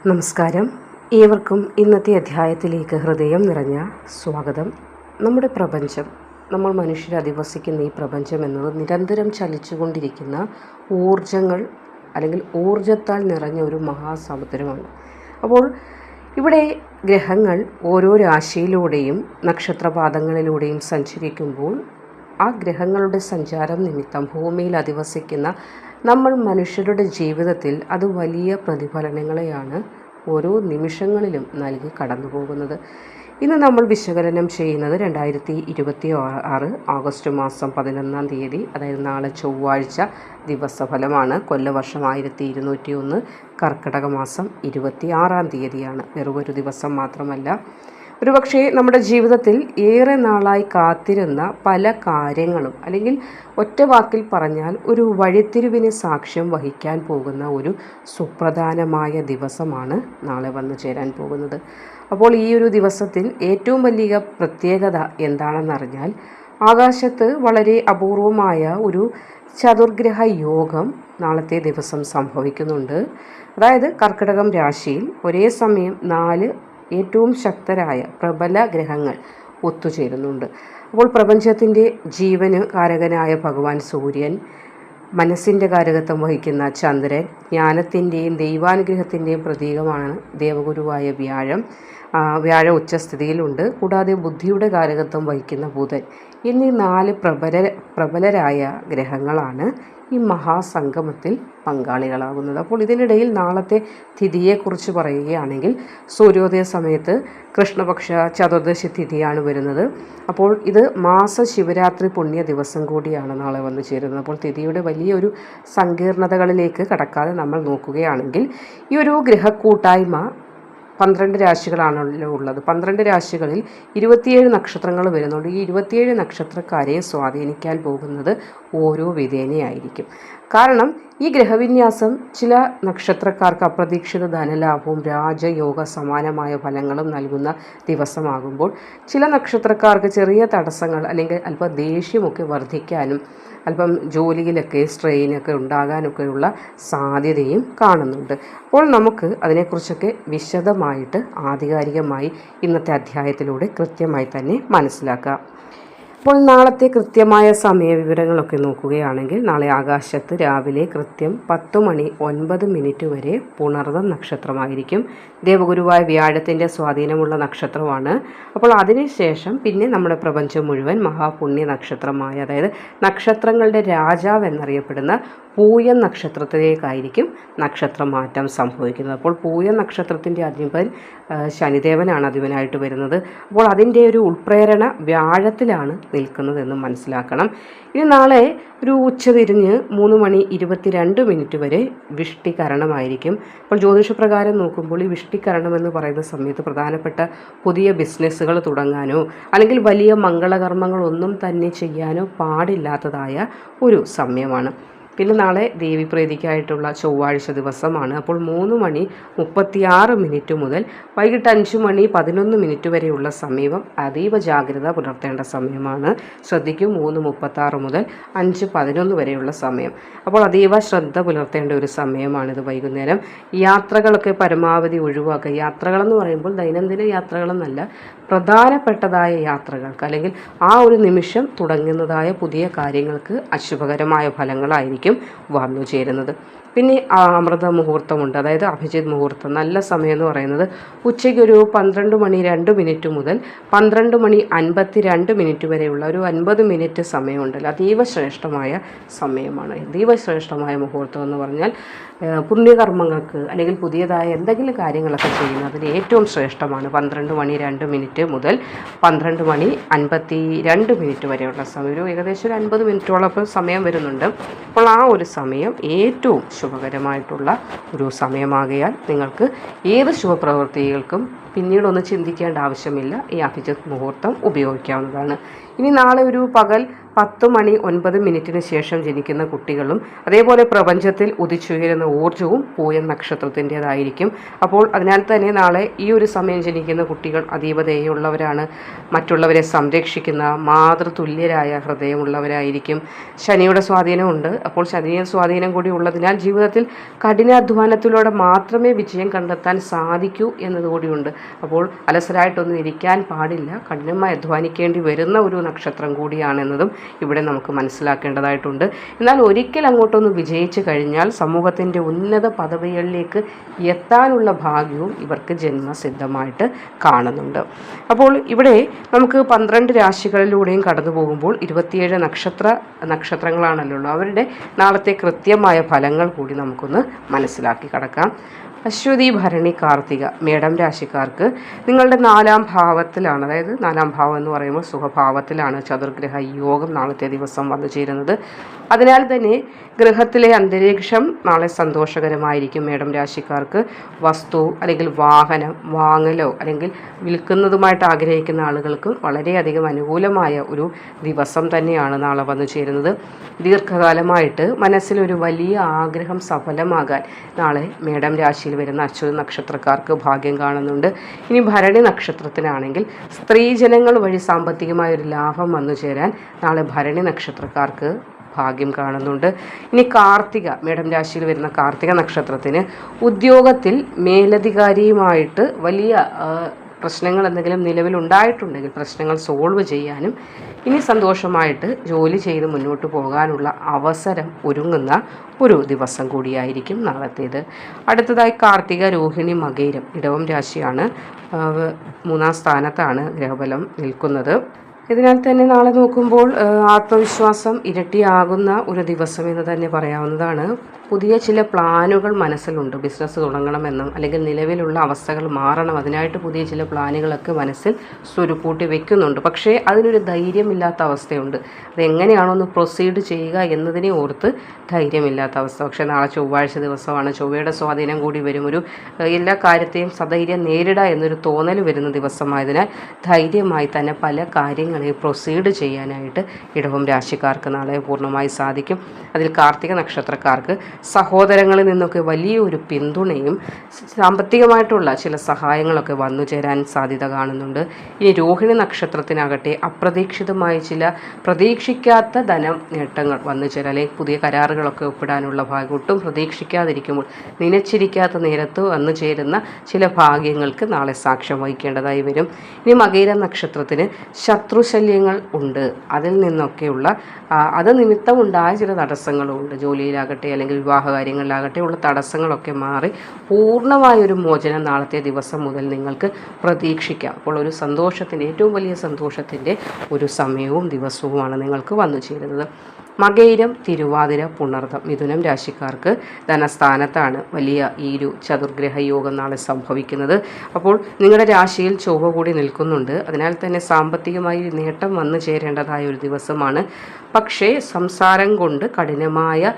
നമസ്കാരം. ഏവർക്കും ഇന്നത്തെ അധ്യായത്തിലേക്ക് ഹൃദയം നിറഞ്ഞ സ്വാഗതം. നമ്മുടെ പ്രപഞ്ചം, നമ്മൾ മനുഷ്യർ അധിവസിക്കുന്ന ഈ പ്രപഞ്ചം എന്നത് നിരന്തരം ചലിച്ചുകൊണ്ടിരിക്കുന്ന ഊർജങ്ങൾ അല്ലെങ്കിൽ ഊർജത്താൽ നിറഞ്ഞ ഒരു മഹാസമുദ്രമാണ്. അപ്പോൾ ഇവിടെ ഗ്രഹങ്ങൾ ഓരോ രാശിയിലൂടെയും നക്ഷത്രപാദങ്ങളിലൂടെയും സഞ്ചരിക്കുമ്പോൾ ആ ഗ്രഹങ്ങളുടെ സഞ്ചാരം നിമിത്തം ഭൂമിയിൽ അധിവസിക്കുന്ന നമ്മൾ മനുഷ്യരുടെ ജീവിതത്തിൽ അത് വലിയ പ്രതിഫലനങ്ങളെയാണ് ഓരോ നിമിഷങ്ങളിലും നൽകി കടന്നു പോകുന്നത്. ഇന്ന് നമ്മൾ വിശകലനം ചെയ്യുന്നത് 2026 ആഗസ്റ്റ് മാസം 11-ാം തീയതി, അതായത് നാളെ ചൊവ്വാഴ്ച ദിവസഫലമാണ്. കൊല്ലവർഷം 1201, കർക്കിടക മാസം 26-ാം തീയതിയാണ്. വെറുമൊരു ദിവസം മാത്രമല്ല, ഒരുപക്ഷെ നമ്മുടെ ജീവിതത്തിൽ ഏറെ നാളായി കാത്തിരുന്ന പല കാര്യങ്ങളും, അല്ലെങ്കിൽ ഒറ്റ വാക്കിൽ പറഞ്ഞാൽ ഒരു വഴിത്തിരിവിന് സാക്ഷ്യം വഹിക്കാൻ പോകുന്ന ഒരു സുപ്രധാനമായ ദിവസമാണ് നാളെ വന്നു ചേരാൻ പോകുന്നത്. അപ്പോൾ ഈ ഒരു ദിവസത്തിൽ ഏറ്റവും വലിയ പ്രത്യേകത എന്താണെന്നറിഞ്ഞാൽ, ആകാശത്ത് വളരെ അപൂർവമായ ഒരു ചതുർഗ്രഹ യോഗം നാളത്തെ ദിവസം സംഭവിക്കുന്നുണ്ട്. അതായത് കർക്കിടകം രാശിയിൽ ഒരേ സമയം 4 ഏറ്റവും ശക്തരായ പ്രബല ഗ്രഹങ്ങൾ ഒത്തുചേരുന്നുണ്ട്. അപ്പോൾ പ്രപഞ്ചത്തിൻ്റെ ജീവന് കാരകനായ ഭഗവാൻ സൂര്യൻ, മനസ്സിൻ്റെ കാരകത്വം വഹിക്കുന്ന ചന്ദ്രൻ, ജ്ഞാനത്തിൻ്റെയും ദൈവാനുഗ്രഹത്തിൻ്റെയും പ്രതീകമാണ് ദേവഗുരുവായ വ്യാഴം ഉച്ചസ്ഥിതിയിലുണ്ട്. കൂടാതെ ബുദ്ധിയുടെ കാരകത്വം വഹിക്കുന്ന ബുധൻ എന്നീ 4 പ്രബലരായ ഗ്രഹങ്ങളാണ് ഈ മഹാസംഗമത്തിൽ പങ്കാളികളാകുന്നത്. അപ്പോൾ ഇതിനിടയിൽ നാളത്തെ തിഥിയെക്കുറിച്ച് പറയുകയാണെങ്കിൽ, സൂര്യോദയ സമയത്ത് കൃഷ്ണപക്ഷ ചതുർദശി തിഥിയാണ് വരുന്നത്. അപ്പോൾ ഇത് ശിവരാത്രി പുണ്യ ദിവസം കൂടിയാണ് നാളെ വന്നു ചേരുന്നത്. അപ്പോൾ തിഥിയുടെ വലിയൊരു സങ്കീർണതകളിലേക്ക് കടക്കാതെ നമ്മൾ നോക്കുകയാണെങ്കിൽ, ഈ ഒരു ഗ്രഹക്കൂട്ടായ്മ 12 രാശികളാണല്ലോ ഉള്ളത്. 12 രാശികളിൽ 27 നക്ഷത്രങ്ങൾ വരുന്നുണ്ട്. ഈ 27 നക്ഷത്രക്കാരെ സ്വാധീനിക്കാൻ പോകുന്നത് ഓരോ വിധേനയായിരിക്കും. കാരണം ഈ ഗ്രഹവിന്യാസം ചില നക്ഷത്രക്കാർക്ക് അപ്രതീക്ഷിത ധനലാഭവും രാജയോഗ സമാനമായ ഫലങ്ങളും നൽകുന്ന ദിവസമാകുമ്പോൾ, ചില നക്ഷത്രക്കാർക്ക് ചെറിയ തടസ്സങ്ങൾ അല്ലെങ്കിൽ അല്പം ദേഷ്യമൊക്കെ വർദ്ധിക്കാനും അല്പം ജോലിയിലൊക്കെ സ്ട്രെയിനൊക്കെ ഉണ്ടാകാനൊക്കെയുള്ള സാധ്യതയും കാണുന്നുണ്ട്. അപ്പോൾ നമുക്ക് അതിനെക്കുറിച്ചൊക്കെ വിശദമായിട്ട് ആധികാരികമായി ഇന്നത്തെ അധ്യായത്തിലൂടെ കൃത്യമായി തന്നെ മനസ്സിലാക്കാം. അപ്പോൾ നാളത്തെ കൃത്യമായ സമയവിവരങ്ങളൊക്കെ നോക്കുകയാണെങ്കിൽ, നാളെ ആകാശത്ത് രാവിലെ കൃത്യം 10:09 വരെ പുണർദം നക്ഷത്രമായിരിക്കും. ദേവഗുരുവായ വ്യാഴത്തിൻ്റെ സ്വാധീനമുള്ള നക്ഷത്രമാണ്. അപ്പോൾ അതിനുശേഷം പിന്നെ നമ്മുടെ പ്രപഞ്ചം മുഴുവൻ മഹാപുണ്യ നക്ഷത്രമായ, അതായത് നക്ഷത്രങ്ങളുടെ രാജാവ് എന്നറിയപ്പെടുന്ന പൂയം നക്ഷത്രത്തിലേക്കായിരിക്കും നക്ഷത്രമാറ്റം സംഭവിക്കുന്നത്. അപ്പോൾ പൂയം നക്ഷത്രത്തിൻ്റെ അധിപൻ ശനിദേവനാണ് അധിപനായിട്ട് വരുന്നത്. അപ്പോൾ അതിൻ്റെ ഒരു ഉൾപ്രേരണ വ്യാഴത്തിലാണ് നിൽക്കുന്നതെന്ന് മനസ്സിലാക്കണം. ഇനി നാളെ ഒരു ഉച്ചതിരിഞ്ഞ് 3:22 വരെ വിഷ്ടികരണമായിരിക്കും. അപ്പോൾ ജ്യോതിഷപ്രകാരം നോക്കുമ്പോൾ ഈ വിഷ്ടികരണം എന്ന് പറയുന്ന സമയത്ത് പ്രധാനപ്പെട്ട പുതിയ ബിസിനസ്സുകൾ തുടങ്ങാനോ അല്ലെങ്കിൽ വലിയ മംഗളകർമ്മങ്ങളൊന്നും തന്നെ ചെയ്യാനോ പാടില്ലാത്തതായ ഒരു സമയമാണ്. പിന്നെ നാളെ ദേവീപ്രീതിക്കായിട്ടുള്ള ചൊവ്വാഴ്ച ദിവസമാണ്. അപ്പോൾ 3:36 മുതൽ വൈകിട്ട് 5:11 വരെയുള്ള സമയം അതീവ ജാഗ്രത പുലർത്തേണ്ട സമയമാണ്. ശ്രദ്ധിക്കും, 3:36 മുതൽ 5:11 വരെയുള്ള സമയം. അപ്പോൾ അതീവ ശ്രദ്ധ പുലർത്തേണ്ട ഒരു സമയമാണിത്. വൈകുന്നേരം യാത്രകളൊക്കെ പരമാവധി ഒഴിവാക്കുക. യാത്രകളെന്ന് പറയുമ്പോൾ ദൈനംദിന യാത്രകളെന്നല്ല, പ്രധാനപ്പെട്ടതായ യാത്രകൾക്ക് അല്ലെങ്കിൽ ആ ഒരു നിമിഷം തുടങ്ങുന്നതായ പുതിയ കാര്യങ്ങൾക്ക് അശുഭകരമായ ഫലങ്ങളായിരിക്കും വന്നു ചേരുന്നത്. പിന്നെ അമൃത മുഹൂർത്തമുണ്ട്, അതായത് അഭിജിത് മുഹൂർത്തം. നല്ല സമയം എന്ന് പറയുന്നത് ഉച്ചയ്ക്ക് ഒരു 12:02 മുതൽ 12:52 വരെയുള്ള ഒരു 50 മിനിറ്റ് സമയമുണ്ടല്ലോ, അതീവ ശ്രേഷ്ഠമായ സമയമാണ്. അതീവ ശ്രേഷ്ഠമായ മുഹൂർത്തം എന്ന് പറഞ്ഞാൽ പുണ്യകർമ്മങ്ങൾക്ക് അല്ലെങ്കിൽ പുതിയതായ എന്തെങ്കിലും കാര്യങ്ങളൊക്കെ ചെയ്യുന്നതിന് ഏറ്റവും ശ്രേഷ്ഠമാണ് 12:02 മുതൽ 12:52 വരെയുള്ള സമയം. ഒരു ഏകദേശം ഒരു 50 മിനിറ്റോളം സമയം വരുന്നുണ്ട്. അപ്പോൾ ആ ഒരു സമയം ഏറ്റവും ശുഭകരമായിട്ടുള്ള ഒരു സമയമാകയാൽ നിങ്ങൾക്ക് ഏത് ശുഭപ്രവൃത്തികൾക്കും പിന്നീടൊന്നും ചിന്തിക്കേണ്ട ആവശ്യമില്ല. ഈ അഭിജിത്ത് മുഹൂർത്തം ഉപയോഗിക്കാവുന്നതാണ്. ഇനി നാളെ ഒരു പകൽ 10:09 ശേഷം ജനിക്കുന്ന കുട്ടികളും അതേപോലെ പ്രപഞ്ചത്തിൽ ഉദിച്ചുയരുന്ന ഊർജ്ജവും പൂയം നക്ഷത്രത്തിൻ്റെതായിരിക്കും. അപ്പോൾ അതിനാൽ തന്നെ നാളെ ഈ ഒരു സമയം ജനിക്കുന്ന കുട്ടികൾ അതീവ ദയുള്ളവരാണ്, മറ്റുള്ളവരെ സംരക്ഷിക്കുന്ന മാതൃതുല്യരായ ഹൃദയമുള്ളവരായിരിക്കും. ശനിയുടെ സ്വാധീനമുണ്ട്. അപ്പോൾ ശനിയുടെ സ്വാധീനം കൂടി ഉള്ളതിനാൽ ജീവിതത്തിൽ കഠിനാധ്വാനത്തിലൂടെ മാത്രമേ വിജയം കണ്ടെത്താൻ സാധിക്കൂ എന്നതുകൂടിയുണ്ട്. അപ്പോൾ അലസരായിട്ടൊന്നും ഇരിക്കാൻ പാടില്ല, കഠിനമായി അധ്വാനിക്കേണ്ടി വരുന്ന ഒരു നക്ഷത്രം കൂടിയാണെന്നതും ഇവിടെ നമുക്ക് മനസ്സിലാക്കേണ്ടതായിട്ടുണ്ട്. എന്നാൽ ഒരിക്കൽ അങ്ങോട്ടൊന്ന് വിജയിച്ചു കഴിഞ്ഞാൽ സമൂഹത്തിൻ്റെ ഉന്നത പദവികളിലേക്ക് എത്താനുള്ള ഭാഗ്യവും ഇവർക്ക് ജന്മസിദ്ധമായിട്ട് കാണുന്നുണ്ട്. അപ്പോൾ ഇവിടെ നമുക്ക് 12 രാശികളിലൂടെയും കടന്നു പോകുമ്പോൾ 27 നക്ഷത്രങ്ങളാണല്ലോ ഉള്ളത്. അവരുടെ നാളത്തെ കൃത്യമായ ഫലങ്ങൾ കൂടി നമുക്കൊന്ന് മനസ്സിലാക്കി കടക്കാം. അശ്വതി, ഭരണി, കാർത്തിക മേടം രാശിക്കാർക്ക് നിങ്ങളുടെ 4-ാം ഭാവത്തിലാണ്, അതായത് 4-ാം ഭാവം എന്ന് പറയുമ്പോൾ സുഖഭാവത്തിലാണ് ചതുർഗ്രഹ യോഗം നാളത്തെ ദിവസം വന്നു ചേരുന്നത്. അതിനാൽ തന്നെ ഗൃഹത്തിലെ അന്തരീക്ഷം നാളെ സന്തോഷകരമായിരിക്കും. മേടം രാശിക്കാർക്ക് വസ്തു അല്ലെങ്കിൽ വാഹനം വാങ്ങലോ അല്ലെങ്കിൽ വിൽക്കുന്നതുമായിട്ട് ആഗ്രഹിക്കുന്ന ആളുകൾക്ക് വളരെയധികം അനുകൂലമായ ഒരു ദിവസം തന്നെയാണ് നാളെ വന്നു ചേരുന്നത്. ദീർഘകാലമായിട്ട് മനസ്സിലൊരു വലിയ ആഗ്രഹം സഫലമാകാൻ നാളെ മേടം രാശിയിൽ വരുന്ന അശ്വതി നക്ഷത്രക്കാർക്ക് ഭാഗ്യം കാണുന്നുണ്ട്. ഇനി ഭരണി നക്ഷത്രത്തിനാണെങ്കിൽ സ്ത്രീജനങ്ങൾ വഴി സാമ്പത്തികമായ ഒരു ലാഭം വന്നു ചേരാൻ നാളെ ഭരണി നക്ഷത്രക്കാർക്ക് ഭാഗ്യം കാണുന്നുണ്ട്. ഇനി കാർത്തിക, മേടം രാശിയിൽ വരുന്ന കാർത്തിക നക്ഷത്രത്തിന് ഉദ്യോഗത്തിൽ മേലധികാരിയുമായിട്ട് വലിയ പ്രശ്നങ്ങൾ എന്തെങ്കിലും നിലവിലുണ്ടായിട്ടുണ്ടെങ്കിൽ പ്രശ്നങ്ങൾ സോൾവ് ചെയ്യാനും ഇനി സന്തോഷമായിട്ട് ജോലി ചെയ്ത് മുന്നോട്ട് പോകാനുള്ള അവസരം ഒരുങ്ങുന്ന ഒരു ദിവസം കൂടിയായിരിക്കും നാളത്തേത്. അടുത്തതായി കാർത്തിക, രോഹിണി, മകയിരം ഇടവം രാശിയാണ്. 3-ാം സ്ഥാനത്താണ് ഗ്രഹബലം നിൽക്കുന്നത്. ഇതിനാൽ തന്നെ നാളെ നോക്കുമ്പോൾ ആത്മവിശ്വാസം ഇരട്ടിയാകുന്ന ഒരു ദിവസം എന്ന് തന്നെ പറയാവുന്നതാണ്. പുതിയ ചില പ്ലാനുകൾ മനസ്സിലുണ്ട്. ബിസിനസ് തുടങ്ങണമെന്നും അല്ലെങ്കിൽ നിലവിലുള്ള അവസ്ഥകൾ മാറണം, അതിനായിട്ട് പുതിയ ചില പ്ലാനുകളൊക്കെ മനസ്സിൽ സ്വരുക്കൂട്ടി വെക്കുന്നുണ്ട്. പക്ഷേ അതിനൊരു ധൈര്യമില്ലാത്ത അവസ്ഥയുണ്ട്. അതെങ്ങനെയാണോ ഒന്ന് പ്രൊസീഡ് ചെയ്യുക എന്നതിനെ ഓർത്ത് ധൈര്യമില്ലാത്ത അവസ്ഥ. പക്ഷേ നാളെ ചൊവ്വാഴ്ച ദിവസമാണ്, ചൊവ്വയുടെ സ്വാധീനം കൂടി വരും. ഒരു എല്ലാ കാര്യത്തെയും സധൈര്യം നേരിടുക എന്നൊരു തോന്നൽ വരുന്ന ദിവസമായതിനാൽ ധൈര്യമായി തന്നെ പല കാര്യങ്ങളെയും പ്രൊസീഡ് ചെയ്യാനായിട്ട് ഇടവം രാശിക്കാർക്ക് നാളെ പൂർണ്ണമായി സാധിക്കും. അതിൽ കാർത്തിക നക്ഷത്രക്കാർക്ക് സഹോദരങ്ങളിൽ നിന്നൊക്കെ വലിയൊരു പിന്തുണയും സാമ്പത്തികമായിട്ടുള്ള ചില സഹായങ്ങളൊക്കെ വന്നു ചേരാൻ സാധ്യത കാണുന്നുണ്ട്. ഇനി രോഹിണി നക്ഷത്രത്തിനാകട്ടെ അപ്രതീക്ഷിതമായ ചില പ്രതീക്ഷിക്കാത്ത ധനം നേട്ടങ്ങൾ വന്നു ചേരാൻ അല്ലെങ്കിൽ പുതിയ കരാറുകളൊക്കെ ഒപ്പിടാനുള്ള ഭാഗ്യം ഒട്ടും പ്രതീക്ഷിക്കാതിരിക്കുമ്പോൾ നനച്ചിരിക്കാത്ത നേരത്ത് വന്നു ചേരുന്ന ചില ഭാഗ്യങ്ങൾക്ക് നാളെ സാക്ഷ്യം വഹിക്കേണ്ടതായി വരും. ഇനി മകയിരം നക്ഷത്രത്തിന് ശത്രുശല്യങ്ങൾ ഉണ്ട്. അതിൽ നിന്നൊക്കെയുള്ള അത് നിമിത്തമുണ്ടായ ചില തടസ്സങ്ങളും ഉണ്ട്. ജോലിയിലാകട്ടെ അല്ലെങ്കിൽ വിവാഹ കാര്യങ്ങളിലാകട്ടെ ഉള്ള തടസ്സങ്ങളൊക്കെ മാറി പൂർണ്ണമായൊരു മോചനം നാളത്തെ ദിവസം മുതൽ നിങ്ങൾക്ക് പ്രതീക്ഷിക്കാം. അപ്പോൾ ഒരു സന്തോഷത്തിൻ്റെ, ഏറ്റവും വലിയ സന്തോഷത്തിൻ്റെ ഒരു സമയവും ദിവസവുമാണ് നിങ്ങൾക്ക് വന്നു ചേരുന്നത്. മകയിരം, തിരുവാതിര, പുണർദം മിഥുനം രാശിക്കാർക്ക് ധനസ്ഥാനത്താണ് വലിയ ഈ ഒരു ചതുർഗ്രഹ യോഗം നാളെ സംഭവിക്കുന്നത്. അപ്പോൾ നിങ്ങളുടെ രാശിയിൽ ചൊവ്വ കൂടി നിൽക്കുന്നുണ്ട്. അതിനാൽ തന്നെ സാമ്പത്തികമായി നേട്ടം വന്നു ചേരേണ്ടതായ ഒരു ദിവസമാണ്. പക്ഷേ സംസാരം കൊണ്ട് കഠിനമായ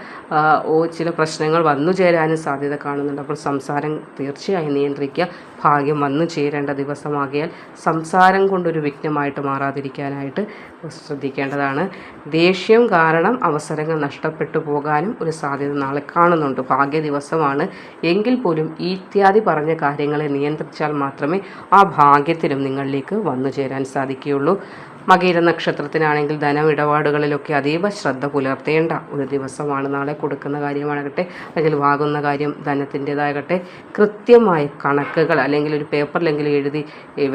ചില പ്രശ്നങ്ങൾ വന്നു ചേരാനും സാധ്യത കാണുന്നുണ്ട്. അപ്പോൾ സംസാരം തീർച്ചയായും നിയന്ത്രിക്കുക. ഭാഗ്യം വന്നു ചേരേണ്ട ദിവസമാകിയാൽ സംസാരം കൊണ്ടൊരു വിഘ്നമായിട്ട് മാറാതിരിക്കാനായിട്ട് ശ്രദ്ധിക്കേണ്ടതാണ്. ദേഷ്യം കാരണം അവസരങ്ങൾ നഷ്ടപ്പെട്ടു പോകാനും ഒരു സാധ്യത നാളെ കാണുന്നുണ്ട്. ഭാഗ്യ ദിവസമാണ് എങ്കിൽ പോലും ഇത്യാദി പറഞ്ഞ കാര്യങ്ങളെ നിയന്ത്രിച്ചാൽ മാത്രമേ ആ ഭാഗ്യത്തിനും നിങ്ങളിലേക്ക് വന്നു ചേരാൻ സാധിക്കുകയുള്ളൂ. മകയിര നക്ഷത്രത്തിനാണെങ്കിൽ ധനമിടപാടുകളിലൊക്കെ അതീവ ശ്രദ്ധ പുലർത്തേണ്ട ഒരു ദിവസമാണ് നാളെ. കൊടുക്കുന്ന കാര്യമാകട്ടെ അല്ലെങ്കിൽ വാങ്ങുന്ന കാര്യം ധനത്തിൻ്റെതാകട്ടെ കൃത്യമായ കണക്കുകൾ അല്ലെങ്കിൽ ഒരു പേപ്പറിലെങ്കിലും എഴുതി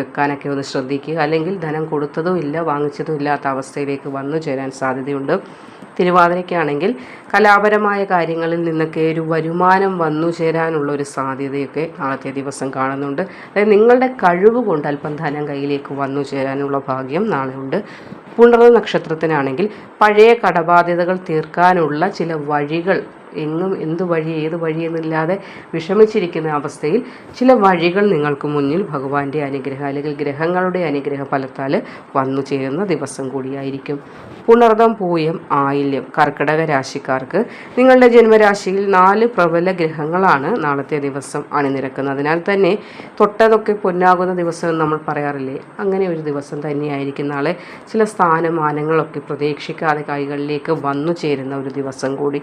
വെക്കാനൊക്കെ ഒന്ന് ശ്രദ്ധിക്കുക. അല്ലെങ്കിൽ ധനം കൊടുത്തതും ഇല്ല വാങ്ങിച്ചതും ഇല്ലാത്ത അവസ്ഥയിലേക്ക് വന്നു ചേരാൻ സാധ്യതയുണ്ട്. തിരുവാതിരയ്ക്കാണെങ്കിൽ കലാപരമായ കാര്യങ്ങളിൽ നിന്നൊക്കെ ഒരു വരുമാനം വന്നു ചേരാനുള്ള ഒരു സാധ്യതയൊക്കെ നാളത്തെ ദിവസം കാണുന്നുണ്ട്. അതായത് നിങ്ങളുടെ കഴിവ് കൊണ്ട് അല്പം ധനം കയ്യിലേക്ക് വന്നു ചേരാനുള്ള ഭാഗ്യം നാളെ ഉണ്ട്. പുണർന്ന നക്ഷത്രത്തിനാണെങ്കിൽ പഴയ കടബാധ്യതകൾ തീർക്കാനുള്ള ചില വഴികൾ എങ്ങും എന്ത് വഴി ഏത് വഴിയെന്നില്ലാതെ വിഷമിച്ചിരിക്കുന്ന അവസ്ഥയിൽ ചില വഴികൾ നിങ്ങൾക്ക് മുന്നിൽ ഭഗവാന്റെ അനുഗ്രഹം അല്ലെങ്കിൽ ഗ്രഹങ്ങളുടെ അനുഗ്രഹ ഫലത്താൽ വന്നു ചേരുന്ന ദിവസം കൂടിയായിരിക്കും. പുണർദം, പൂയം, ആയില്യം കർക്കിടക രാശിക്കാർക്ക് നിങ്ങളുടെ ജന്മരാശിയിൽ 4 പ്രബല ഗ്രഹങ്ങളാണ് നാളത്തെ ദിവസം അണിനിരക്കുന്നത്. അതിനാൽ തന്നെ തൊട്ടതൊക്കെ പൊന്നാകുന്ന ദിവസം നമ്മൾ പറയാറില്ലേ, അങ്ങനെ ഒരു ദിവസം തന്നെയായിരിക്കും നാളെ. ചില സ്ഥാനമാനങ്ങളൊക്കെ പ്രതീക്ഷിക്കാതെ കൈകളിലേക്ക് വന്നു ചേരുന്ന ഒരു ദിവസം കൂടി.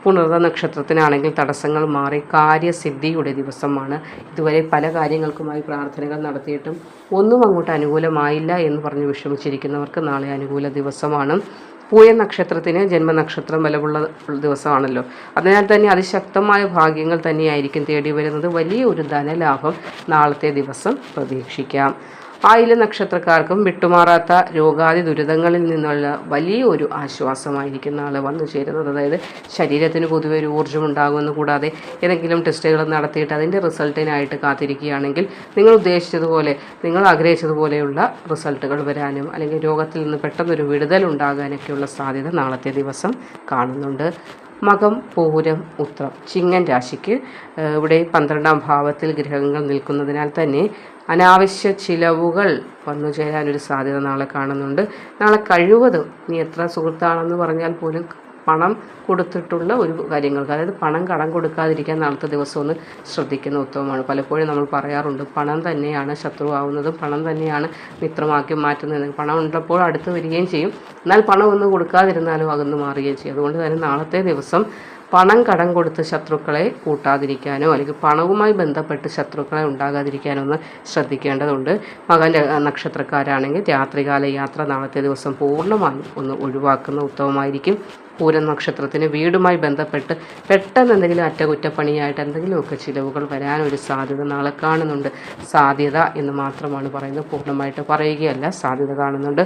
പുണർദ നക്ഷത്രത്തിനാണെങ്കിൽ തടസ്സങ്ങൾ മാറി കാര്യസിദ്ധിയുടെ ദിവസമാണ്. ഇതുവരെ പല കാര്യങ്ങൾക്കുമായി പ്രാർത്ഥനകൾ നടത്തിയിട്ടും ഒന്നും അങ്ങോട്ട് അനുകൂലമായില്ല എന്ന് പറഞ്ഞ് വിഷമിച്ചിരിക്കുന്നവർക്ക് നാളെ അനുകൂല ദിവസമാണ്. പൂയ നക്ഷത്രത്തിന് ജന്മനക്ഷത്രം ബലമുള്ള ദിവസമാണല്ലോ. അതിനാൽ തന്നെ അതിശക്തമായ ഭാഗ്യങ്ങൾ തന്നെയായിരിക്കും തേടി വരുന്നത്. വലിയ ഒരു ധനലാഭം നാളത്തെ ദിവസം പ്രതീക്ഷിക്കാം. ആയില്യ നക്ഷത്രക്കാർക്കും വിട്ടുമാറാത്ത രോഗാദി ദുരിതങ്ങളിൽ നിന്നുള്ള വലിയ ഒരു ആശ്വാസമായിരിക്കും നാളെ വന്നു ചേരുന്നത്. അതായത് ശരീരത്തിന് പൊതുവെ ഒരു ഊർജ്ജം ഉണ്ടാകുമെന്ന്, കൂടാതെ ഏതെങ്കിലും ടെസ്റ്റുകൾ നടത്തിയിട്ട് അതിൻ്റെ റിസൾട്ടിനായിട്ട് കാത്തിരിക്കുകയാണെങ്കിൽ നിങ്ങൾ ഉദ്ദേശിച്ചതുപോലെ, നിങ്ങൾ ആഗ്രഹിച്ചതുപോലെയുള്ള റിസൾട്ടുകൾ വരാനും അല്ലെങ്കിൽ രോഗത്തിൽ നിന്ന് പെട്ടെന്നൊരു വിടുതൽ ഉണ്ടാകാനൊക്കെയുള്ള സാധ്യത നാളത്തെ ദിവസം കാണുന്നുണ്ട്. മകം, പൂരം, ഉത്രം ചിങ്ങൻ രാശിക്ക് ഇവിടെ 12ാം ഭാവത്തിൽ ഗ്രഹങ്ങൾ നിൽക്കുന്നതിനാൽ തന്നെ അനാവശ്യ ചിലവുകൾ വന്നു ചേരാനൊരു സാധ്യത നാളെ കാണുന്നുണ്ട്. നാളെ കഴിവതും നീ എത്ര സുഹൃത്താണെന്ന് പറഞ്ഞാൽ പോലും പണം കൊടുത്തിട്ടുള്ള ഒരു കാര്യങ്ങൾക്ക്, അതായത് പണം കടം കൊടുക്കാതിരിക്കാൻ നാളത്തെ ദിവസം ഒന്ന് ശ്രദ്ധിക്കുന്ന ഉത്തമമാണ്. പലപ്പോഴും നമ്മൾ പറയാറുണ്ട്, പണം തന്നെയാണ് ശത്രുവാകുന്നതും പണം തന്നെയാണ് മിത്രമാക്കി മാറ്റുന്നതെന്ന്. പണം ഉള്ളപ്പോൾ അടുത്ത് വരികയും ചെയ്യും, എന്നാൽ പണം ഒന്നും കൊടുക്കാതിരുന്നാലും അകന്നു മാറുകയും ചെയ്യും. അതുകൊണ്ട് തന്നെ നാളത്തെ ദിവസം പണം കടം കൊടുത്ത് ശത്രുക്കളെ കൂട്ടാതിരിക്കാനോ അല്ലെങ്കിൽ പണവുമായി ബന്ധപ്പെട്ട് ശത്രുക്കളെ ഉണ്ടാകാതിരിക്കാനോ ഒന്ന് ശ്രദ്ധിക്കേണ്ടതുണ്ട്. മകൻ നക്ഷത്രക്കാരാണെങ്കിൽ രാത്രികാല യാത്ര നാളത്തെ ദിവസം പൂർണ്ണമായും ഒന്ന് ഒഴിവാക്കുന്ന ഉത്തമമായിരിക്കും. പൂരം നക്ഷത്രത്തിന് വീടുമായി ബന്ധപ്പെട്ട് പെട്ടെന്ന് എന്തെങ്കിലും അറ്റകുറ്റപ്പണിയായിട്ട് എന്തെങ്കിലുമൊക്കെ ചിലവുകൾ വരാനൊരു സാധ്യത നാളെ കാണുന്നുണ്ട്. സാധ്യത എന്ന് മാത്രമാണ് പറയുന്നത്, പൂർണ്ണമായിട്ട് പറയുകയല്ല, സാധ്യത കാണുന്നുണ്ട്.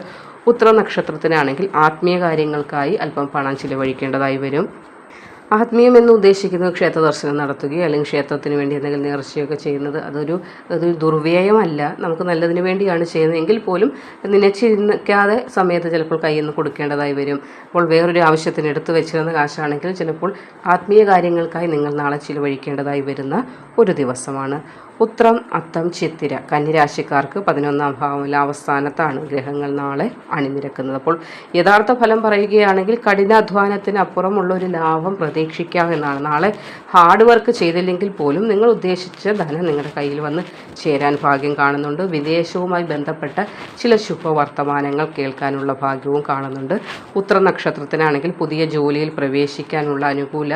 ഉത്തര നക്ഷത്രത്തിനാണെങ്കിൽ ആത്മീയ കാര്യങ്ങൾക്കായി അല്പം പണം ചിലവഴിക്കേണ്ടതായി വരും. ആത്മീയം എന്ന് ഉദ്ദേശിക്കുന്നത് ക്ഷേത്ര ദർശനം നടത്തുകയോ അല്ലെങ്കിൽ ക്ഷേത്രത്തിന് വേണ്ടി എന്തെങ്കിലും നേർച്ചയൊക്കെ ചെയ്യുന്നത് അതൊരു ദുർവ്യയമല്ല. നമുക്ക് നല്ലതിന് വേണ്ടിയാണ് ചെയ്യുന്നത് എങ്കിൽ പോലും നിലച്ചിരിക്കാതെ സമയത്ത് ചിലപ്പോൾ കയ്യിൽ നിന്ന് കൊടുക്കേണ്ടതായി വരും. അപ്പോൾ വേറൊരു ആവശ്യത്തിന് എടുത്തു വെച്ചിരുന്ന കാശാണെങ്കിൽ ചിലപ്പോൾ ആത്മീയ കാര്യങ്ങൾക്കായി നിങ്ങൾ നാളെ ചിലവഴിക്കേണ്ടതായി വരുന്ന ഒരു ദിവസമാണ്. ഉത്രം, അത്തം, ചിത്തിര കന്നിരാശിക്കാർക്ക് 11ാം ഭാവം അവസ്ഥാനത്താണ് ഗ്രഹങ്ങൾ നാളെ അണിനിരക്കുന്നത്. അപ്പോൾ യഥാർത്ഥ ഫലം പറയുകയാണെങ്കിൽ കഠിനാധ്വാനത്തിന് അപ്പുറമുള്ള ഒരു ലാഭം പ്രതീക്ഷിക്കാമെന്നാണ്. നാളെ ഹാർഡ് വർക്ക് ചെയ്തില്ലെങ്കിൽ പോലും നിങ്ങൾ ഉദ്ദേശിച്ച ധനം നിങ്ങളുടെ കയ്യിൽ വന്ന് ചേരാൻ ഭാഗ്യം കാണുന്നുണ്ട്. വിദേശവുമായി ബന്ധപ്പെട്ട ചില ശുഭവർത്തമാനങ്ങൾ കേൾക്കാനുള്ള ഭാഗ്യവും കാണുന്നുണ്ട്. ഉത്തര നക്ഷത്രത്തിനാണെങ്കിൽ പുതിയ ജോലിയിൽ പ്രവേശിക്കാനുള്ള അനുകൂല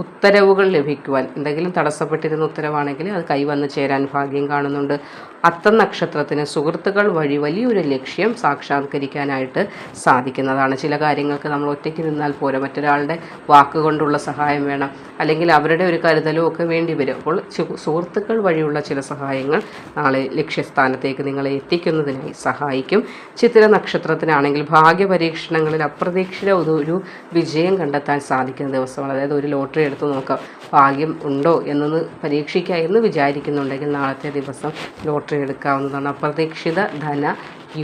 ഉത്തരവുകൾ ലഭിക്കുവാൻ, എന്തെങ്കിലും തടസ്സപ്പെട്ടിരുന്ന ഉത്തരവാണെങ്കിൽ അത് കൈവന്ന് ചേരാൻ ഭാഗ്യം കാണുന്നുണ്ട്. അത്തം നക്ഷത്രത്തിന് സുഹൃത്തുക്കൾ വഴി വലിയൊരു ലക്ഷ്യം സാക്ഷാത്കരിക്കാനായിട്ട് സാധിക്കുന്നതാണ്. ചില കാര്യങ്ങൾക്ക് നമ്മൾ ഒറ്റയ്ക്ക് നിന്നാൽ പോരാ, മറ്റൊരാളുടെ വാക്കുകൊണ്ടുള്ള സഹായം വേണം, അല്ലെങ്കിൽ അവരുടെ ഒരു കരുതലും ഒക്കെ വേണ്ടി വരും. അപ്പോൾ സുഹൃത്തുക്കൾ വഴിയുള്ള ചില സഹായങ്ങൾ നാളെ ലക്ഷ്യസ്ഥാനത്തേക്ക് നിങ്ങളെ എത്തിക്കുന്നതിനായി സഹായിക്കും. ചിത്തിര നക്ഷത്രത്തിനാണെങ്കിൽ ഭാഗ്യപരീക്ഷണങ്ങളിൽ അപ്രതീക്ഷിത ഒരു വിജയം കണ്ടെത്താൻ സാധിക്കുന്ന ദിവസമാണ്. അതായത് ഒരു ലോട്ടറി എടുത്ത് നോക്കാം, ഭാഗ്യം ഉണ്ടോ എന്നൊന്ന് പരീക്ഷിക്കുക എന്ന് വിചാരിക്കുന്നുണ്ടെങ്കിൽ നാളത്തെ ദിവസം ലോട്ടറി എടുക്കാവുന്നതാണ്. അപ്രതീക്ഷിത ധന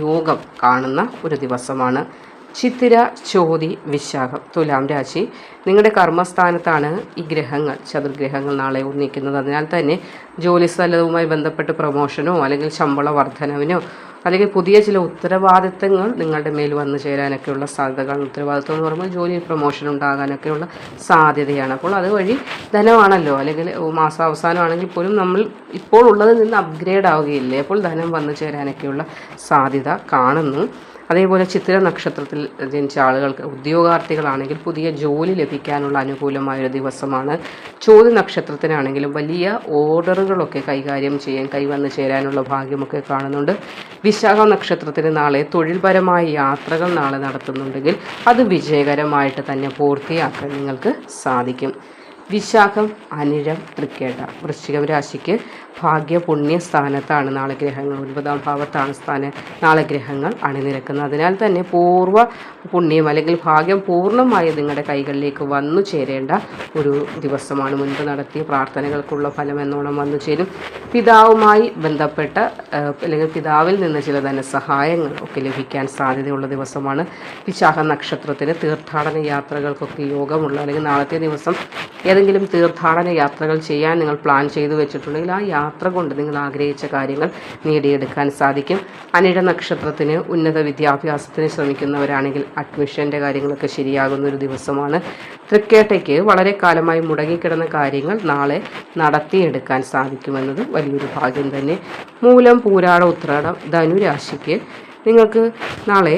യോഗം കാണുന്ന ഒരു ദിവസമാണ്. ചിത്തിര, ചോതി, വിശാഖം തുലാം രാശി നിങ്ങളുടെ കർമ്മസ്ഥാനത്താണ് ഈ ഗ്രഹങ്ങൾ, ചതുർഗ്രഹങ്ങൾ നാളെ ഉന്നയിക്കുന്നത്. അതിനാൽ തന്നെ ജോലിസ്ഥലവുമായി ബന്ധപ്പെട്ട് പ്രമോഷനോ അല്ലെങ്കിൽ ശമ്പള വർധനവിനോ അല്ലെങ്കിൽ പുതിയ ചില ഉത്തരവാദിത്തങ്ങൾ നിങ്ങളുടെ മേൽ വന്നു ചേരാനൊക്കെയുള്ള സാധ്യതകൾ. ഉത്തരവാദിത്തം എന്ന് പറയുമ്പോൾ ജോലിയിൽ പ്രമോഷൻ ഉണ്ടാകാനൊക്കെയുള്ള സാധ്യതയാണ്. അപ്പോൾ അതുവഴി ധനമാണല്ലോ, അല്ലെങ്കിൽ മാസാവസാനമാണെങ്കിൽ പോലും നമ്മൾ ഇപ്പോൾ ഉള്ളതിൽ നിന്ന് അപ്ഗ്രേഡ് ആവുകയില്ലേ, അപ്പോൾ ധനം വന്നു ചേരാനൊക്കെയുള്ള സാധ്യത കാണുന്നു. അതേപോലെ ചിത്തിര നക്ഷത്രത്തിൽ ജനിച്ച ആളുകൾക്ക്, ഉദ്യോഗാർത്ഥികളാണെങ്കിൽ പുതിയ ജോലി ലഭിക്കാനുള്ള അനുകൂലമായൊരു ദിവസമാണ്. ചോതി നക്ഷത്രത്തിനാണെങ്കിലും വലിയ ഓർഡറുകളൊക്കെ കൈകാര്യം ചെയ്യാൻ കൈവന്ന് ചേരാനുള്ള ഭാഗ്യമൊക്കെ കാണുന്നുണ്ട്. വിശാഖ നക്ഷത്രത്തിന് നാളെ തൊഴിൽപരമായ യാത്രകൾ നാളെ നടത്തുന്നുണ്ടെങ്കിൽ അത് വിജയകരമായിട്ട് തന്നെ പൂർത്തിയാക്കാൻ നിങ്ങൾക്ക് സാധിക്കും. വിശാഖം, അനിഴം, തൃക്കേട്ട വൃശ്ചികം രാശിക്ക് ഭാഗ്യ പുണ്യ സ്ഥാനത്താണ് നാളെ ഗ്രഹങ്ങൾ, 9-ാം ഭാവത്താണ് നാളെ ഗ്രഹങ്ങൾ അണിനിരക്കുന്നത്. അതിനാൽ തന്നെ പൂർവ്വ പുണ്യം അല്ലെങ്കിൽ ഭാഗ്യം പൂർണ്ണമായി നിങ്ങളുടെ കൈകളിലേക്ക് വന്നു ചേരേണ്ട ഒരു ദിവസമാണ്. മുൻപ് നടത്തിയ പ്രാർത്ഥനകൾക്കുള്ള ഫലം എന്നോണം വന്നു ചേരും. പിതാവുമായി ബന്ധപ്പെട്ട അല്ലെങ്കിൽ പിതാവിൽ നിന്ന് ചില ധനസഹായങ്ങൾ ഒക്കെ ലഭിക്കാൻ സാധ്യതയുള്ള ദിവസമാണ്. വിശാഖ നക്ഷത്രത്തിന് തീർത്ഥാടന യാത്രകൾക്കൊക്കെ യോഗമുള്ള, അല്ലെങ്കിൽ നാളത്തെ ദിവസം ഏതെങ്കിലും തീർത്ഥാടന യാത്രകൾ ചെയ്യാൻ നിങ്ങൾ പ്ലാൻ ചെയ്തു വെച്ചിട്ടുണ്ടെങ്കിൽ ആ യാത്ര കൊണ്ട് നിങ്ങൾ ആഗ്രഹിച്ച കാര്യങ്ങൾ നേടിയെടുക്കാൻ സാധിക്കും. അനിഴ നക്ഷത്രത്തിന് ഉന്നത വിദ്യാഭ്യാസത്തിന് ശ്രമിക്കുന്നവരാണെങ്കിൽ അഡ്മിഷൻ്റെ കാര്യങ്ങളൊക്കെ ശരിയാകുന്ന ഒരു ദിവസമാണ്. തൃക്കേട്ടയ്ക്ക് വളരെ കാലമായി മുടങ്ങിക്കിടന്ന കാര്യങ്ങൾ നാളെ നടത്തിയെടുക്കാൻ സാധിക്കുമെന്നത് വലിയൊരു ഭാഗ്യം തന്നെ. മൂലം, പൂരാട, ഉത്രാടം, ധനുരാശിക്ക് നിങ്ങൾക്ക് നാളെ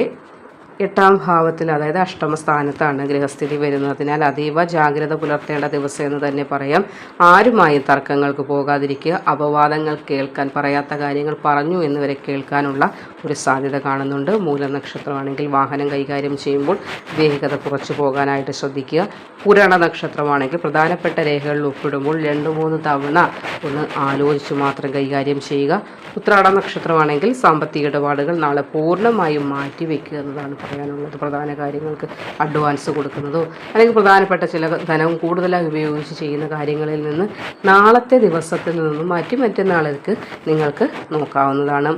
8-ാം ഭാവത്തിൽ, അതായത് അഷ്ടമസ്ഥാനത്താണ് ഗ്രഹസ്ഥിതി വരുന്നതിനാൽ അതീവ ജാഗ്രത പുലർത്തേണ്ട ദിവസം എന്ന് തന്നെ പറയാം. ആരുമായും തർക്കങ്ങൾക്ക് പോകാതിരിക്കുക. അപവാദങ്ങൾ കേൾക്കാൻ, പറയാത്ത കാര്യങ്ങൾ പറഞ്ഞു എന്നിവരെ കേൾക്കാനുള്ള ഒരു സാധ്യത കാണുന്നുണ്ട്. മൂലനക്ഷത്രമാണെങ്കിൽ വാഹനം കൈകാര്യം ചെയ്യുമ്പോൾ വേഗത കുറച്ചു പോകാനായിട്ട് ശ്രദ്ധിക്കുക. പുരാണ നക്ഷത്രമാണെങ്കിൽ പ്രധാനപ്പെട്ട രേഖകളിൽ ഒപ്പിടുമ്പോൾ 2-3 തവണ ഒന്ന് ആലോചിച്ച് മാത്രം കൈകാര്യം ചെയ്യുക. ഉത്രാട നക്ഷത്രമാണെങ്കിൽ സാമ്പത്തിക ഇടപാടുകൾ നാളെ പൂർണ്ണമായും മാറ്റിവെക്കുക എന്നതാണ് പറയാനുള്ളത്. പ്രധാന കാര്യങ്ങൾക്ക് അഡ്വാൻസ് കൊടുക്കുന്നതോ അല്ലെങ്കിൽ പ്രധാനപ്പെട്ട ചില ധനം കൂടുതലായി ഉപയോഗിച്ച് ചെയ്യുന്ന കാര്യങ്ങളിൽ നിന്ന് നാളത്തെ ദിവസത്തിൽ നിന്നും മാറ്റി മറ്റന്നാളേക്ക് നിങ്ങൾക്ക് നോക്കാവുന്നതാണ്.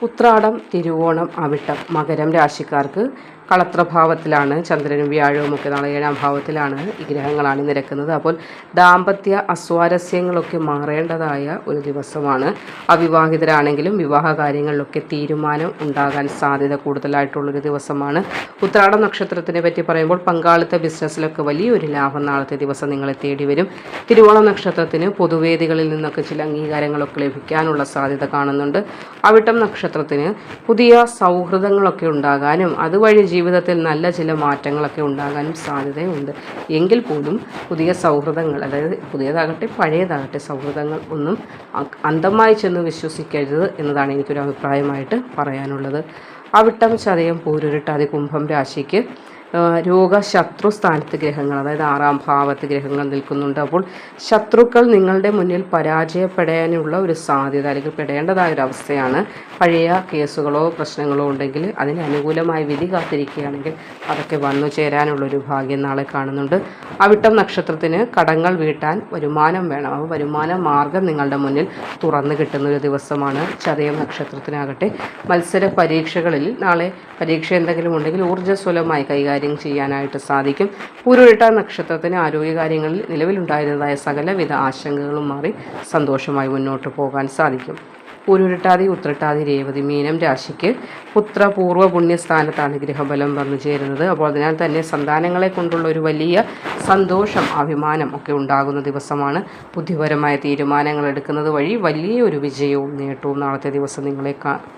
ഉത്രാടം, തിരുവോണം, അവിട്ടം, മകരം രാശിക്കാർക്ക് കളത്രഭാവത്തിലാണ് ചന്ദ്രനും വ്യാഴവും ഒക്കെ നാളെ 7-ാം ഭാവത്തിലാണ് ഈ ഗ്രഹങ്ങളാണ് നിരക്കുന്നത്. അപ്പോൾ ദാമ്പത്യ അസ്വാരസ്യങ്ങളൊക്കെ മാറേണ്ടതായ ഒരു ദിവസമാണ്. അവിവാഹിതരാണെങ്കിലും വിവാഹ കാര്യങ്ങളിലൊക്കെ തീരുമാനം ഉണ്ടാകാൻ സാധ്യത കൂടുതലായിട്ടുള്ളൊരു ദിവസമാണ്. ഉത്രാട നക്ഷത്രത്തിനെ പറ്റി പറയുമ്പോൾ പങ്കാളിത്ത ബിസിനസ്സിലൊക്കെ വലിയൊരു ലാഭം നാളത്തെ ദിവസം നിങ്ങളെ തേടി വരും. തിരുവോണ നക്ഷത്രത്തിന് പൊതുവേദികളിൽ നിന്നൊക്കെ ചില അംഗീകാരങ്ങളൊക്കെ ലഭിക്കാനുള്ള സാധ്യത കാണുന്നുണ്ട്. അവിട്ടം നക്ഷത്രത്തിന് പുതിയ സൗഹൃദങ്ങളൊക്കെ ഉണ്ടാകാനും അതുവഴി ജീവിതത്തിൽ നല്ല ചില മാറ്റങ്ങളൊക്കെ ഉണ്ടാകാനും സാധ്യതയുണ്ട്. എങ്കിൽ പോലും പുതിയ സൗഹൃദങ്ങൾ, അതായത് പുതിയതാകട്ടെ പഴയതാകട്ടെ, സൗഹൃദങ്ങൾ ഒന്നും അന്ധമായി ചെന്ന് വിശ്വസിക്കരുത് എന്നതാണ് എനിക്കൊരു അഭിപ്രായമായിട്ട് പറയാനുള്ളത്. അവിട്ടം, ചതയം, പൂരുരുട്ടാതി, കുംഭം രാശിക്ക് രോഗശത്രു സ്ഥാനത്ത് ഗ്രഹങ്ങൾ, അതായത് 6-ാം ഭാവത്ത് ഗ്രഹങ്ങൾ നിൽക്കുന്നുണ്ട്. അപ്പോൾ ശത്രുക്കൾ നിങ്ങളുടെ മുന്നിൽ പരാജയപ്പെടാനുള്ള ഒരു സാധ്യത, അല്ലെങ്കിൽ പെടേണ്ടതായൊരവസ്ഥയാണ്. പഴയ കേസുകളോ പ്രശ്നങ്ങളോ ഉണ്ടെങ്കിൽ അതിന് അനുകൂലമായി വിധി കാത്തിരിക്കുകയാണെങ്കിൽ അതൊക്കെ വന്നു ചേരാനുള്ളൊരു ഭാഗ്യം നാളെ കാണുന്നുണ്ട്. അവിട്ടം നക്ഷത്രത്തിന് കടങ്ങൾ വീട്ടാൻ വരുമാനം വേണം. അപ്പോൾ വരുമാന മാർഗം നിങ്ങളുടെ മുന്നിൽ തുറന്നു കിട്ടുന്നൊരു ദിവസമാണ്. ചതയം നക്ഷത്രത്തിനാകട്ടെ മത്സര പരീക്ഷകളിൽ നാളെ പരീക്ഷ എന്തെങ്കിലും ഉണ്ടെങ്കിൽ ഊർജ്ജസ്വലമായി കൈകാര്യം ചെയ്യാനായിട്ട് സാധിക്കും. പൂരുരുട്ട നക്ഷത്രത്തിന് ആരോഗ്യകാര്യങ്ങളിൽ നിലവിലുണ്ടായിരുന്നതായ സകലവിധ ആശങ്കകളും മാറി സന്തോഷമായി മുന്നോട്ട് പോകാൻ സാധിക്കും. പൂരുരുട്ടാതി, ഉത്രട്ടാതി, രേവതി, മീനം രാശിക്ക് പുത്രപൂർവ്വ പുണ്യസ്ഥാനത്താണ് ഗ്രഹബലം വന്നു ചേരുന്നത്. അപ്പോൾ അതിനാൽ തന്നെ സന്താനങ്ങളെ കൊണ്ടുള്ള ഒരു വലിയ സന്തോഷം, അഭിമാനം ഒക്കെ ഉണ്ടാകുന്ന ദിവസമാണ്. ബുദ്ധിപരമായ തീരുമാനങ്ങൾ എടുക്കുന്നത് വഴി വലിയൊരു വിജയവും നേട്ടവും നാളത്തെ ദിവസം നിങ്ങളെ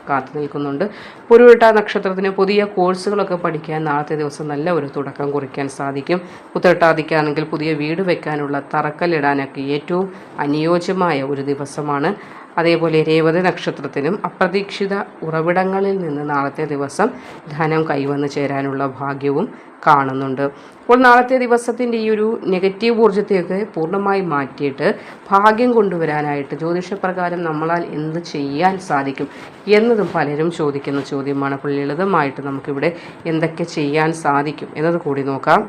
കാത്തു നിൽക്കുന്നുണ്ട്. പൂരുരുട്ട നക്ഷത്രത്തിന് പുതിയ കോഴ്സുകളൊക്കെ പഠിക്കാൻ നാളത്തെ ദിവസം നല്ല ഒരു തുടക്കം കുറിക്കാൻ സാധിക്കും. ഉത്രട്ടാതിക്കാണെങ്കിൽ പുതിയ വീട് വെക്കാനുള്ള തറക്കല്ലിടാനൊക്കെ ഏറ്റവും അനുയോജ്യമായ ഒരു ദിവസമാണ്. അതേപോലെ രേവതി നക്ഷത്രത്തിനും അപ്രതീക്ഷിത ഉറവിടങ്ങളിൽ നിന്ന് നാളത്തെ ദിവസം ധനം കൈവന്നു ചേരാനുള്ള ഭാഗ്യവും കാണുന്നുണ്ട്. അപ്പോൾ നാളത്തെ ദിവസത്തിൻ്റെ ഈ ഒരു നെഗറ്റീവ് ഊർജ്ജത്തെയൊക്കെ പൂർണ്ണമായി മാറ്റിയിട്ട് ഭാഗ്യം കൊണ്ടുവരാനായിട്ട് ജ്യോതിഷപ്രകാരം നമ്മളാൽ എന്ത് ചെയ്യാൻ സാധിക്കും എന്നതും പലരും ചോദിക്കുന്ന ചോദ്യമാണ്. അപ്പോൾ ലളിതമായിട്ട് നമുക്കിവിടെ എന്തൊക്കെ ചെയ്യാൻ സാധിക്കും എന്നത് കൂടി നോക്കാം.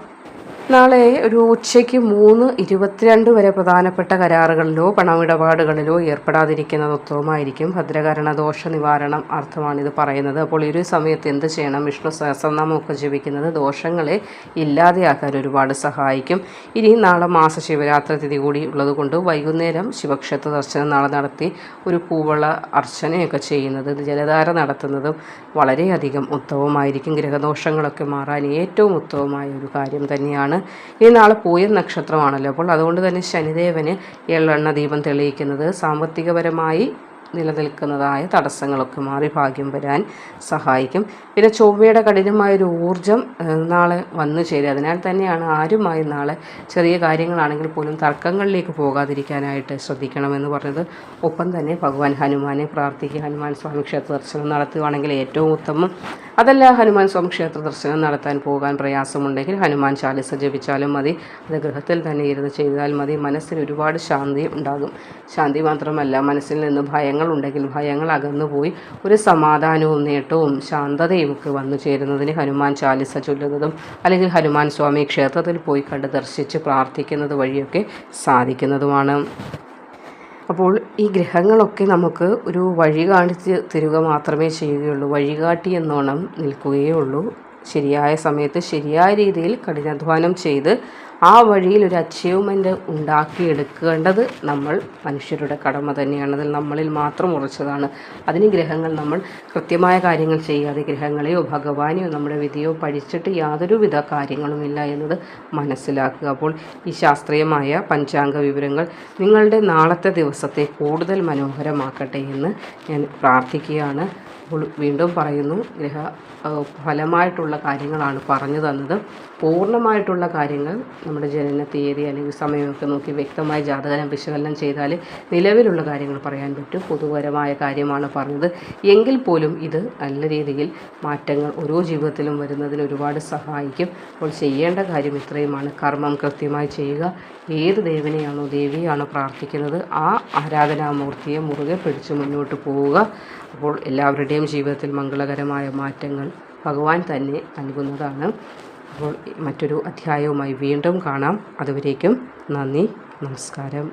നാളെ ഒരു ഉച്ചയ്ക്ക് 3:22 വരെ പ്രധാനപ്പെട്ട കരാറുകളിലോ പണമിടപാടുകളിലോ ഏർപ്പെടാതിരിക്കുന്നത് ഉത്തമമായിരിക്കും. ഭദ്രകരണ ദോഷ നിവാരണം അർത്ഥമാണിത് പറയുന്നത്. അപ്പോൾ ഈ ഒരു സമയത്ത് എന്ത് ചെയ്യണം? വിഷ്ണു സഹസ്രനാമമൊക്കെ ജപിക്കുന്നത് ദോഷങ്ങളെ ഇല്ലാതെയാക്കാൻ ഒരുപാട് സഹായിക്കും. ഇനി നാളെ മാസ ശിവരാത്രി തിഥി കൂടി ഉള്ളതുകൊണ്ട് വൈകുന്നേരം ശിവക്ഷേത്ര ദർശനം നാളെ നടത്തി ഒരു പൂവള അർച്ചനയൊക്കെ ചെയ്യുന്നത്, ജലധാര നടത്തുന്നതും വളരെയധികം ഉത്തമമായിരിക്കും. ഗ്രഹദോഷങ്ങളൊക്കെ മാറാൻ ഏറ്റവും ഉത്തമമായ ഒരു കാര്യം തന്നെയാണ്. ഈ നാളെ പൂയം നക്ഷത്രമാണല്ലോ. അപ്പോൾ അതുകൊണ്ട് തന്നെ ശനിദേവന് എള്ളെണ്ണ ദീപം തെളിയിക്കുന്നത് സാമ്പത്തികപരമായി നിലനിൽക്കുന്നതായ തടസ്സങ്ങളൊക്കെ മാറി ഭാഗ്യം വരാൻ സഹായിക്കും. പിന്നെ ചൊവ്വയുടെ കഠിനമായൊരു ഊർജം നാളെ വന്നു ചേരും. അതിനാൽ തന്നെയാണ് ആരുമായി നാളെ ചെറിയ കാര്യങ്ങളാണെങ്കിൽ പോലും തർക്കങ്ങളിലേക്ക് പോകാതിരിക്കാനായിട്ട് ശ്രദ്ധിക്കണമെന്ന് പറഞ്ഞത്. ഒപ്പം തന്നെ ഭഗവാൻ ഹനുമാനെ പ്രാർത്ഥിക്കുക. ഹനുമാൻ സ്വാമി ക്ഷേത്ര ദർശനം നടത്തുകയാണെങ്കിൽ ഏറ്റവും ഉത്തമം. അതല്ല ഹനുമാൻ സ്വാമി ക്ഷേത്ര ദർശനം നടത്താൻ പോകാൻ പ്രയാസമുണ്ടെങ്കിൽ ഹനുമാൻ ചാലിസ ജപിച്ചാലും മതി. അത് ഗൃഹത്തിൽ തന്നെ ഇരുന്ന് ചെയ്താൽ മതി. മനസ്സിന് ഒരുപാട് ശാന്തി ഉണ്ടാകും. ശാന്തി മാത്രമല്ല, മനസ്സിൽ നിന്ന് ഭയങ്ങളുണ്ടെങ്കിൽ ഭയങ്ങൾ അകന്നുപോയി ഒരു സമാധാനവും നേട്ടവും ശാന്തതയും ഒക്കെ വന്നു ചേരുന്നതിന് ഹനുമാൻ ചാലിസ ചൊല്ലുന്നതും അല്ലെങ്കിൽ ഹനുമാൻ സ്വാമി ക്ഷേത്രത്തിൽ പോയി കണ്ട് ദർശിച്ച് പ്രാർത്ഥിക്കുന്നത് വഴിയൊക്കെ സാധിക്കുന്നതുമാണ്. അപ്പോൾ ഈ ഗ്രഹങ്ങളൊക്കെ നമുക്ക് ഒരു വഴി കാണിച്ച് തരിക മാത്രമേ ചെയ്യുകയുള്ളൂ. വഴികാട്ടി എന്നോണം നിൽക്കുകയേ ഉള്ളൂ. ശരിയായ സമയത്ത് ശരിയായ രീതിയിൽ കഠിനാധ്വാനം ചെയ്ത് ആ വഴിയിൽ ഒരു അച്ചീവ്മെൻ്റ് ഉണ്ടാക്കിയെടുക്കേണ്ടത് നമ്മൾ മനുഷ്യരുടെ കടമ തന്നെയാണ്. അതിൽ നമ്മളിൽ മാത്രം ഉറച്ചതാണ്. അതിന് ഗ്രഹങ്ങൾ നമ്മൾ കൃത്യമായ കാര്യങ്ങൾ ചെയ്യാതെ ഗ്രഹങ്ങളെയോ ഭഗവാനെയോ നമ്മുടെ വിധിയോ പഠിച്ചിട്ട് യാതൊരുവിധ കാര്യങ്ങളുമില്ല എന്നത് മനസ്സിലാക്കുക. അപ്പോൾ ഈ ശാസ്ത്രീയമായ പഞ്ചാംഗ വിവരങ്ങൾ നിങ്ങളുടെ നാളത്തെ ദിവസത്തെ കൂടുതൽ മനോഹരമാക്കട്ടെ എന്ന് ഞാൻ പ്രാർത്ഥിക്കുകയാണ്. അപ്പോൾ വീണ്ടും പറയുന്നു, ഫലമായിട്ടുള്ള കാര്യങ്ങളാണ് പറഞ്ഞു തന്നത്. പൂർണ്ണമായിട്ടുള്ള കാര്യങ്ങൾ നമ്മുടെ ജനന തീയതി അല്ലെങ്കിൽ സമയമൊക്കെ നോക്കി വ്യക്തമായി ജാതകം വിശകലനം ചെയ്താൽ നിലവിലുള്ള കാര്യങ്ങൾ പറയാൻ പറ്റും. പൊതുപരമായ കാര്യമാണ് പറഞ്ഞത്. എങ്കിൽ പോലും ഇത് നല്ല രീതിയിൽ മാറ്റങ്ങൾ ഓരോ ജീവിതത്തിലും വരുന്നതിന് ഒരുപാട് സഹായിക്കും. അപ്പോൾ ചെയ്യേണ്ട കാര്യം ഇത്രയുമാണ്. കർമ്മം കൃത്യമായി ചെയ്യുക. ഏത് ദേവനെയാണോ ദേവിയാണോ പ്രാർത്ഥിക്കുന്നത് ആ ആരാധനാമൂർത്തിയെ മുറുകെ പിടിച്ച് മുന്നോട്ട് പോവുക. അപ്പോൾ എല്ലാവരുടെയും ജീവിതത്തിൽ മംഗളകരമായ മാറ്റങ്ങൾ ഭഗവാൻ തന്നെ നൽകുന്നതാണ്. അപ്പോൾ മറ്റൊരു അധ്യായവുമായി വീണ്ടും കാണാം. അതുവരേക്കും നന്ദി, നമസ്കാരം.